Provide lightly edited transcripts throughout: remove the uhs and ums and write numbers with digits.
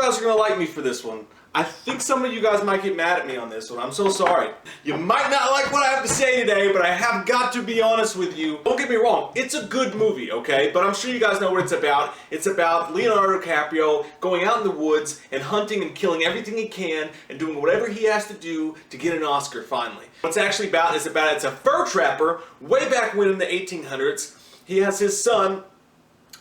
guys are going to like me for this one. I think some of you guys might get mad at me on this one. I'm so sorry. You might not like what I have to say today, but I have got to be honest with you. Don't get me wrong, it's a good movie, okay? But I'm sure you guys know what it's about. It's about Leonardo Dicaprio going out in the woods and hunting and killing everything he can and doing whatever he has to do to get an Oscar finally. What it's actually about is it's a fur trapper way back when in the 1800s. He has his son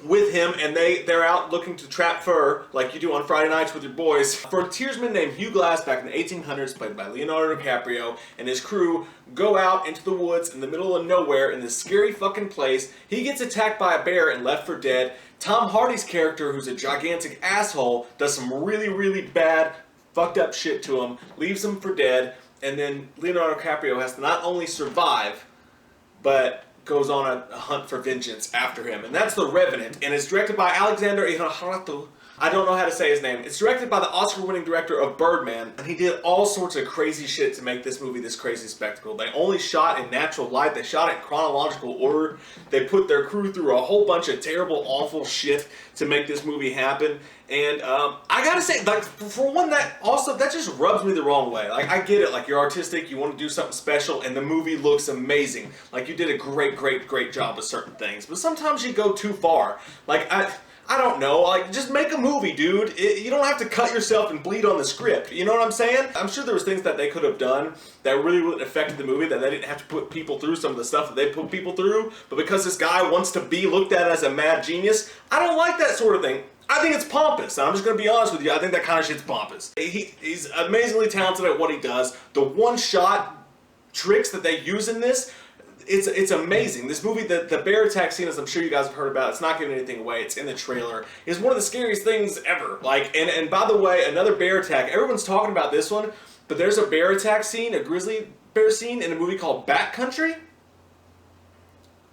with him, and they're out looking to trap fur like you do on Friday nights with your boys. For a frontiersman named Hugh Glass back in the 1800s, played by Leonardo DiCaprio, and his crew go out into the woods in the middle of nowhere in this scary fucking place. He gets attacked by a bear and left for dead. Tom Hardy's character, who's a gigantic asshole, does some really, really bad, fucked up shit to him, leaves him for dead, and then Leonardo DiCaprio has to not only survive, but goes on a hunt for vengeance after him. And that's The Revenant, and it's directed by Alexander Inarritu. I don't know how to say his name. It's directed by the Oscar-winning director of Birdman, and he did all sorts of crazy shit to make this movie this crazy spectacle. They only shot in natural light. They shot it in chronological order. They put their crew through a whole bunch of terrible, awful shit to make this movie happen. And I gotta say, like, for one, that just rubs me the wrong way. Like, I get it. Like, you're artistic, you want to do something special, and the movie looks amazing. Like, you did a great job with certain things. But sometimes you go too far. Like, I don't know, like, just make a movie, dude. You don't have to cut yourself and bleed on the script. You know what I'm saying? I'm sure there was things that they could have done that really would have affected the movie, that they didn't have to put people through some of the stuff that they put people through. But because this guy wants to be looked at as a mad genius, I don't like that sort of thing. I think it's pompous, and I'm just going to be honest with you. I think that kind of shit's pompous. He's amazingly talented at what he does. The one-shot tricks that they use in this, it's amazing. This movie, the bear attack scene, as I'm sure you guys have heard about, it's not giving anything away, it's in the trailer, is one of the scariest things ever. Like, and by the way, another bear attack, everyone's talking about this one, but there's a bear attack scene, a grizzly bear scene, in a movie called Bat Country.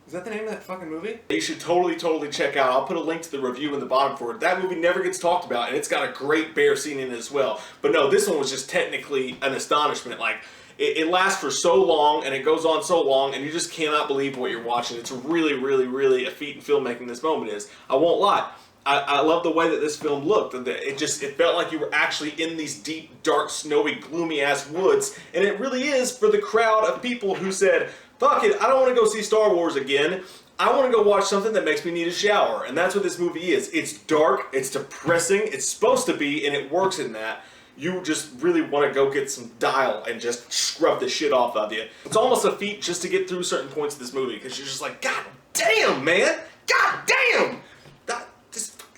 Is that the name of that fucking movie? You should totally check out. I'll put a link to the review in the bottom for it. That movie never gets talked about, and it's got a great bear scene in it as well. But no, this one was just technically an astonishment. Like, it lasts for so long, and it goes on so long, and you just cannot believe what you're watching. It's really a feat in filmmaking this moment is. I won't lie. I love the way that this film looked. It felt like you were actually in these deep, dark, snowy, gloomy-ass woods, and it really is for the crowd of people who said, fuck it, I don't want to go see Star Wars again. I want to go watch something that makes me need a shower. And that's what this movie is. It's dark, it's depressing, it's supposed to be, and it works in that. You just really want to go get some Dial and just scrub the shit off of you. It's almost a feat just to get through certain points of this movie, because you're just like, God damn, man! God damn!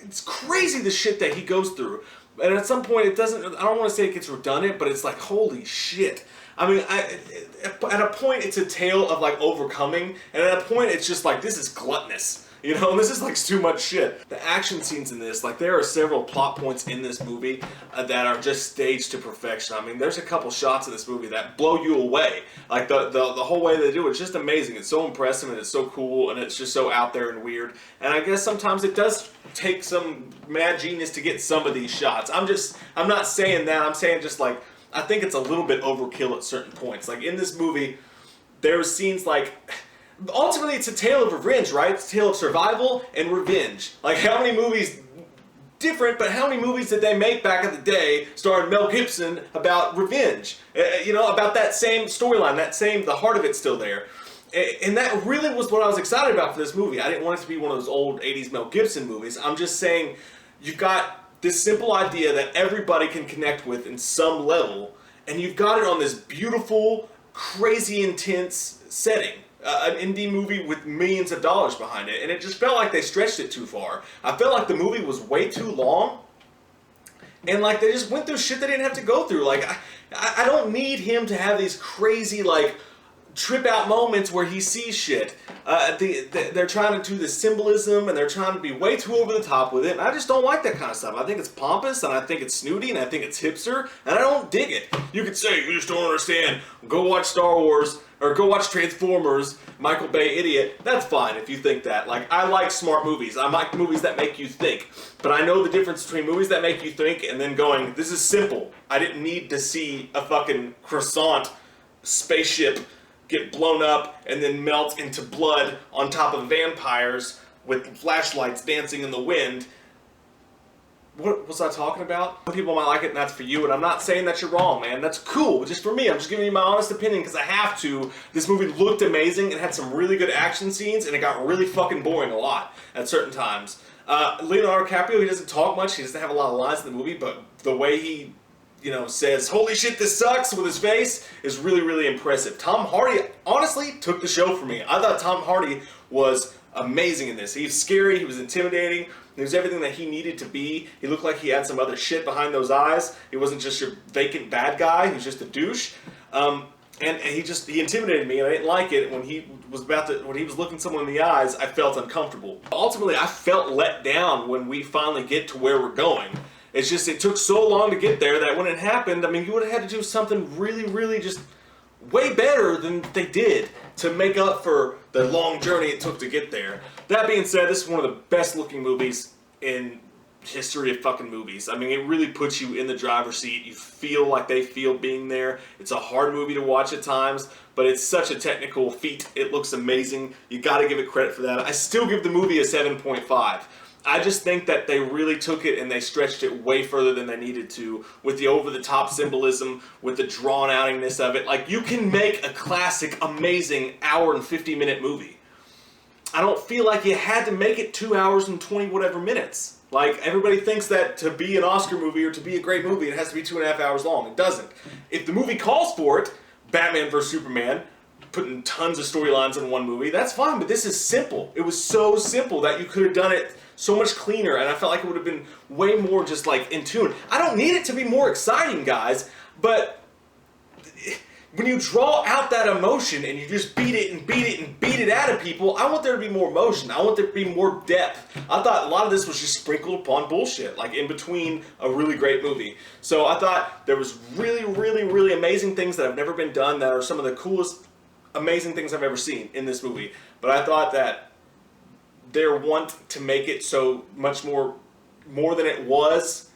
It's crazy the shit that he goes through. And at some point, I don't want to say it gets redundant, but it's like, holy shit. I mean, at a point, it's a tale of, like, overcoming, and at a point, it's just like, this is gluttonous. You know, this is like too much shit. The action scenes in this, like, there are several plot points in this movie that are just staged to perfection. I mean, there's a couple shots in this movie that blow you away. Like, the whole way they do it, it's just amazing. It's so impressive, and it's so cool, and it's just so out there and weird. And I guess sometimes it does take some mad genius to get some of these shots. I'm not saying that. I'm saying just, like, I think it's a little bit overkill at certain points. Like, in this movie, there's scenes like... Ultimately, it's a tale of revenge, right? It's a tale of survival and revenge. Like, how many movies, different, but how many movies did they make back in the day starring Mel Gibson about revenge? You know, about that same storyline, the heart of it's still there. And that really was what I was excited about for this movie. I didn't want it to be one of those old 80s Mel Gibson movies. I'm just saying, you've got this simple idea that everybody can connect with in some level, and you've got it on this beautiful, crazy intense setting. An indie movie with millions of dollars behind it, and it just felt like they stretched it too far. I felt like the movie was way too long, and like they just went through shit they didn't have to go through. Like, I don't need him to have these crazy, like, trip out moments where he sees shit. They're trying to do the symbolism, and they're trying to be way too over the top with it, and I just don't like that kind of stuff. I think it's pompous, and I think it's snooty, and I think it's hipster, and I don't dig it. You could say, you just don't understand, go watch Star Wars, or go watch Transformers, Michael Bay idiot. That's fine if you think that. Like, I like smart movies. I like movies that make you think. But I know the difference between movies that make you think and then going, this is simple. I didn't need to see a fucking croissant spaceship get blown up and then melt into blood on top of vampires with flashlights dancing in the wind. what was I talking about? Some people might like it and that's for you, and I'm not saying that you're wrong, man. That's cool. Just for me, I'm just giving you my honest opinion because I have to. This movie looked amazing. It had some really good action scenes, and it got really fucking boring a lot at certain times. Leonardo Dicaprio, he doesn't talk much. He doesn't have a lot of lines in the movie, but the way he, you know, says, "Holy shit, this sucks," with his face is really, really impressive. Tom Hardy, honestly, took the show for me. I thought Tom Hardy was amazing in this. He was scary, he was intimidating, he was everything that he needed to be. He looked like he had some other shit behind those eyes. He wasn't just your vacant bad guy, he was just a douche. And he intimidated me, and I didn't like it. When he was looking someone in the eyes, I felt uncomfortable. Ultimately, I felt let down when we finally get to where we're going. It's just, it took so long to get there that when it happened, I mean, you would have had to do something really, really just way better than they did to make up for the long journey it took to get there. That being said, this is one of the best looking movies in history of fucking movies. I mean, it really puts you in the driver's seat. You feel like they feel being there. It's a hard movie to watch at times, but it's such a technical feat. It looks amazing. You gotta give it credit for that. I still give the movie a 7.5. I just think that they really took it and they stretched it way further than they needed to with the over-the-top symbolism, with the drawn-outiness of it. Like, you can make a classic, amazing hour and 50-minute movie. I don't feel like you had to make it 2 hours and 20 whatever minutes. Like, everybody thinks that to be an Oscar movie or to be a great movie, it has to be 2.5 hours long. It doesn't. If the movie calls for it, Batman vs. Superman, putting tons of storylines in one movie, that's fine, but this is simple. It was so simple that you could have done it so much cleaner, and I felt like it would have been way more just like in tune. I don't need it to be more exciting, guys, but when you draw out that emotion and you just beat it and beat it and beat it out of people, I want there to be more emotion. I want there to be more depth. I thought a lot of this was just sprinkled upon bullshit, like in between a really great movie. So I thought there was really, really, really amazing things that have never been done that are some of the coolest, amazing things I've ever seen in this movie. But I thought that their want to make it so much more than it was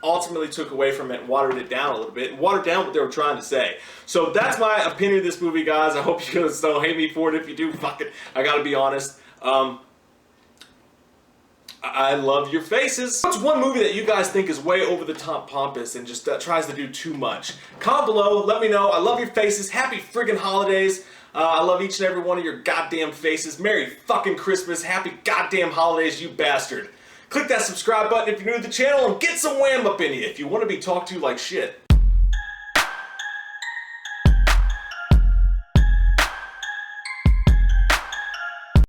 ultimately took away from it and watered it down a little bit and watered down what they were trying to say. So that's my opinion of this movie, guys. I hope you guys don't hate me for it. If you do, fuck it. I gotta be honest. I love your faces. What's one movie that you guys think is way over the top pompous and just tries to do too much? Comment below, let me know. I love your faces. Happy friggin' holidays. I love each and every one of your goddamn faces. Merry fucking Christmas. Happy goddamn holidays, you bastard. Click that subscribe button if you're new to the channel and get some wham up in you if you want to be talked to like shit.